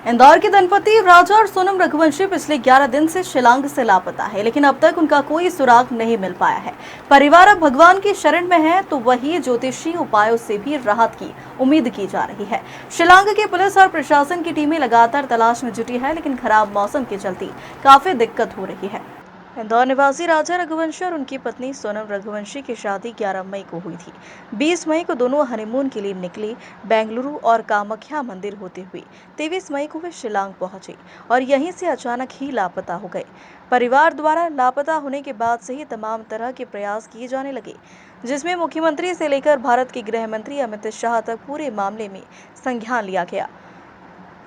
इंदौर के दंपति राजा और सोनम रघुवंशी पिछले 11 दिन से शिलांग से लापता है, लेकिन अब तक उनका कोई सुराग नहीं मिल पाया है। परिवार अब भगवान की शरण में है, तो वही ज्योतिषी उपायों से भी राहत की उम्मीद की जा रही है। शिलांग की पुलिस और प्रशासन की टीमें लगातार तलाश में जुटी है, लेकिन खराब मौसम के चलते काफी दिक्कत हो रही है। इंदौर निवासी राजा रघुवंशी और उनकी पत्नी सोनम रघुवंशी की शादी 11 मई को हुई थी। 20 मई को दोनों हनीमून के लिए निकले। बेंगलुरु और कामाख्या मंदिर होते हुए 23 मई को वे शिलांग पहुंचे और यहीं से अचानक ही लापता हो गए। परिवार द्वारा लापता होने के बाद से ही तमाम तरह के प्रयास किए जाने लगे, जिसमें मुख्यमंत्री से लेकर भारत के गृह मंत्री अमित शाह तक पूरे मामले में संज्ञान लिया गया।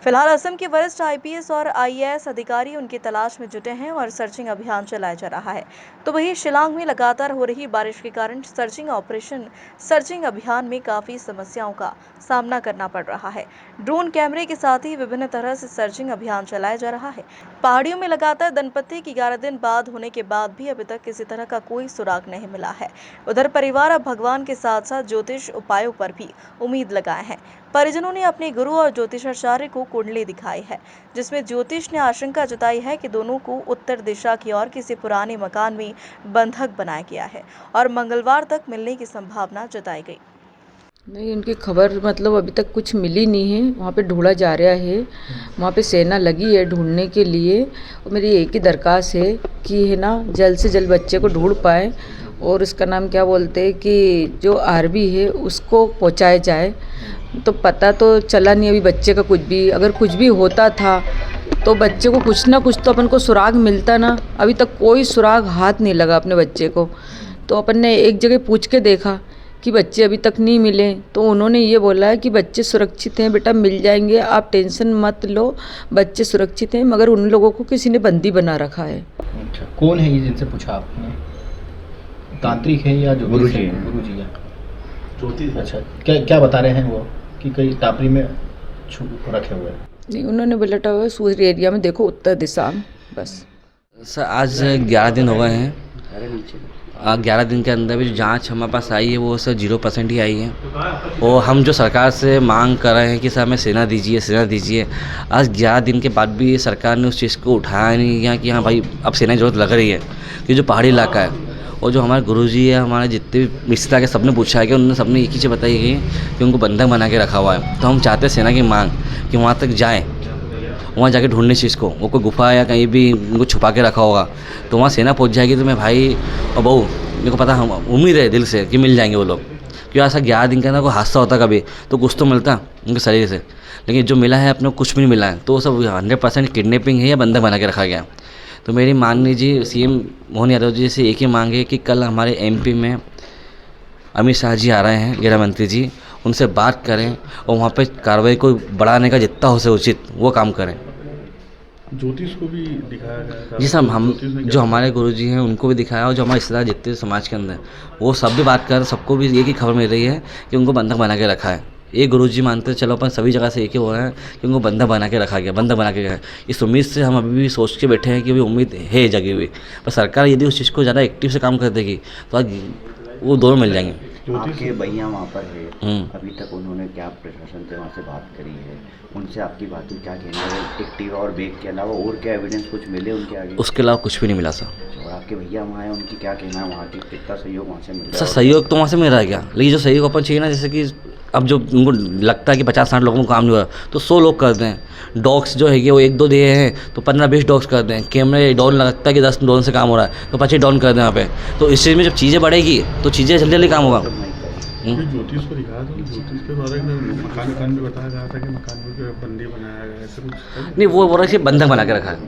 फिलहाल असम के वरिष्ठ आईपीएस और आईएएस अधिकारी उनकी तलाश में जुटे हैं और सर्चिंग अभियान चलाया जा रहा है। तो वहीं शिलांग में लगातार हो रही बारिश के कारण सर्चिंग अभियान में काफी समस्याओं का सामना करना पड़ रहा है। ड्रोन कैमरे के साथ ही विभिन्न तरह से सर्चिंग अभियान चलाया जा रहा है। पहाड़ियों में लगातार दंपति की 11 दिन बाद होने के बाद भी अभी तक किसी तरह का कोई सुराग नहीं मिला है। उधर परिवार अब भगवान के साथ साथ ज्योतिष उपायों पर भी उम्मीद लगाए हैं। परिजनों ने अपने गुरु और ज्योतिषाचार्य को कुंडली दिखाई है, जिसमें ज्योतिष ने आशंका जताई है कि दोनों को उत्तर दिशा की ओर किसी पुराने मकान में बंधक बनाया गया है और मंगलवार तक मिलने की संभावना जताई गई। नहीं, उनकी खबर मतलब अभी तक कुछ मिली नहीं है। वहाँ पे ढूंढा जा रहा है, वहाँ पे सेना लगी है ढूंढने के लिए। और मेरी एक ही दरख्वास्त है कि है ना, जल्द से जल्द बच्चे को ढूंढ पाए और उसका नाम क्या बोलते हैं कि जो आर्मी है उसको पहुँचाया जाए। तो पता तो चला नहीं अभी बच्चे का कुछ भी। अगर कुछ भी होता था तो बच्चे को कुछ ना कुछ तो अपन को सुराग मिलता ना। अभी तक कोई सुराग हाथ नहीं लगा अपने बच्चे को। तो अपन ने एक जगह पूछ के देखा कि बच्चे अभी तक नहीं मिले, तो उन्होंने ये बोला है कि बच्चे सुरक्षित हैं बेटा, मिल जाएंगे, आप टेंशन मत लो, बच्चे सुरक्षित हैं। मगर उन लोगों को किसी ने बंदी बना रखा है। अच्छा, कौन है ये जिनसे पूछा आपने? तांत्रिक है या जो गुरु जी है? गुरु जी है, ज्योतिष। अच्छा, क्या बता रहे हैं वो कि कई टापरी में रखे हुए हैं? नहीं, उन्होंने बोला हुआ सूर्य एरिया में देखो, उत्तर दिशा में। बस सर आज 11 दिन हो गए हैं। 11 दिन के अंदर भी जो जाँच हमारे पास आई है वो सर 0% ही आई है। और हम जो सरकार से मांग कर रहे हैं कि सर हमें सेना दीजिए। आज 11 दिन के बाद भी सरकार ने उस चीज़ को उठाया नहीं गया कि हाँ भाई अब सेना की ज़रूरत लग रही है। कि जो पहाड़ी इलाका है और जो हमारे गुरुजी है, हमारे जितने भी रिश्तेदार के सबने पूछा है कि उन्होंने सबने एक ही चीज़ बताई गई कि उनको बंधक बना के रखा हुआ है। तो हम चाहते हैं सेना की मांग कि वहाँ तक जाएँ, वहाँ जाके ढूंढने चीज़ को, वो कोई गुफा या कहीं भी उनको छुपा के रखा होगा तो वहाँ सेना पहुँच जाएगी। तो मैं भाई और बहू, मेरे को पता, हम उम्मीद है दिल से कि मिल जाएंगे वो लोग। क्योंकि ऐसा 11 दिन के अंदर कोई हादसा होता कभी तो कुछ तो मिलता उनके शरीर से, लेकिन जो मिला है अपने को कुछ भी नहीं मिला है। तो वो सब 100% किडनैपिंग है या बंधक बना के रखा गया। तो मेरी माननीय जी सीएम मोहन यादव जी से एक ही मांग है कि कल हमारे एमपी में अमित शाह जी आ रहे हैं, गृह मंत्री जी, उनसे बात करें और वहाँ पे कार्रवाई को बढ़ाने का जितना हो सके उचित वो काम करें। ज्योतिष को भी दिखाया गया जी सर, हम जो हमारे गुरुजी हैं उनको भी दिखाया और जो हमारे रिश्तेदार जितने समाज के अंदर वो सब भी बात कर, सबको भी एक ही खबर मिल रही है कि उनको बंधक बना के रखा है। एक गुरुजी मानते चलो अपन सभी जगह से एक ही हो रहे हैं कि उनको बंधक बना के रखा गया, बंधक बना के गया। इस उम्मीद से हम अभी भी सोच के बैठे हैं कि अभी उम्मीद है जगी हुई, पर सरकार यदि उस चीज़ को ज़्यादा एक्टिव से काम कर देगी तो आज वो दोनों मिल जाएंगे। आपके भैया वहाँ पर है, अभी तक उन्होंने क्या प्रशासन से वहाँ से बात करी है? उनसे आपकी बात में क्या कहना है? एक्टिवा और बैग के अलावा और क्या एविडेंस कुछ मिले उनके आगे? उसके अलावा कुछ भी नहीं मिला सर। और आपके भैया वहाँ है, उनकी क्या कहना है? वहाँ की कितना सहयोग वहाँ से मिल रहा है? सर सहयोग तो वहाँ से मिल रहा है क्या, लेकिन जो सहयोग अपन चाहिए ना, जैसे कि अब जो उनको लगता है कि 50-60 लोगों को काम नहीं हुआ तो 100 लोग कर दें। डॉग्स जो है कि वो 1-2 दिए हैं तो 15-20 डॉग्स कर दें। कैमरे ड्रोन लगता है कि 10 ड्रोन से काम हो रहा है तो 25 ड्रोन कर दें यहाँ पे। तो इस चीज़ में जब चीज़ें बढ़ेगी तो चीज़ें जल्दी जल्दी काम होगा। ज्योतिष को दिखाया था, ज्योतिष के बारे में मकान में बताया गया था कि मकान में बंदी बनाया गया, ऐसा कुछ नहीं, वो बोल रहा है बंधक बना के रखा है।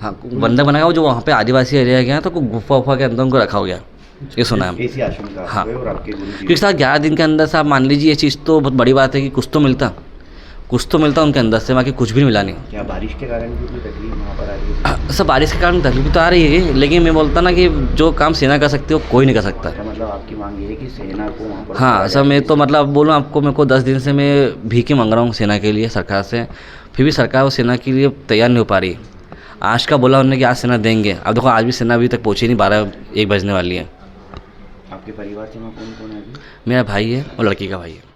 हाँ, बंधक बनाया हुआ जो वहाँ पे आदिवासी एरिया गया तो गुफा के अंदर उनको रखा हो गया, ये सुना है। ऐसी आशंका हाँ, और आपके क्योंकि साहब 11 दिन के अंदर साहब मान लीजिए ये चीज़ तो बहुत बड़ी बात है कि कुछ तो मिलता उनके अंदर से, बाकी कुछ भी नहीं मिला नहीं। क्या बारिश के कारण भी कोई तकलीफ वहाँ पर आ रही है? सब बारिश के कारण तकलीफ तो आ रही है, लेकिन मैं बोलता ना कि जो काम सेना कर सकती है वो कोई नहीं कर सकता। मतलब आपकी मांग ये है कि सेना को वहाँ पर? हाँ सर, मैं तो मतलब बोलूँ आपको, मेरे को 10 दिन से मैं भीख मांग रहा हूँ सेना के लिए सरकार से, फिर भी सरकार वो सेना के लिए तैयार नहीं हो पा रही। आज का बोला उन्होंने कि आज सेना देंगे, अब देखो आज भी सेना अभी तक पहुँची नहीं, 12-1 बजने वाली है। आपके परिवार से कौन कौन है? मेरा भाई है और लड़की का भाई है।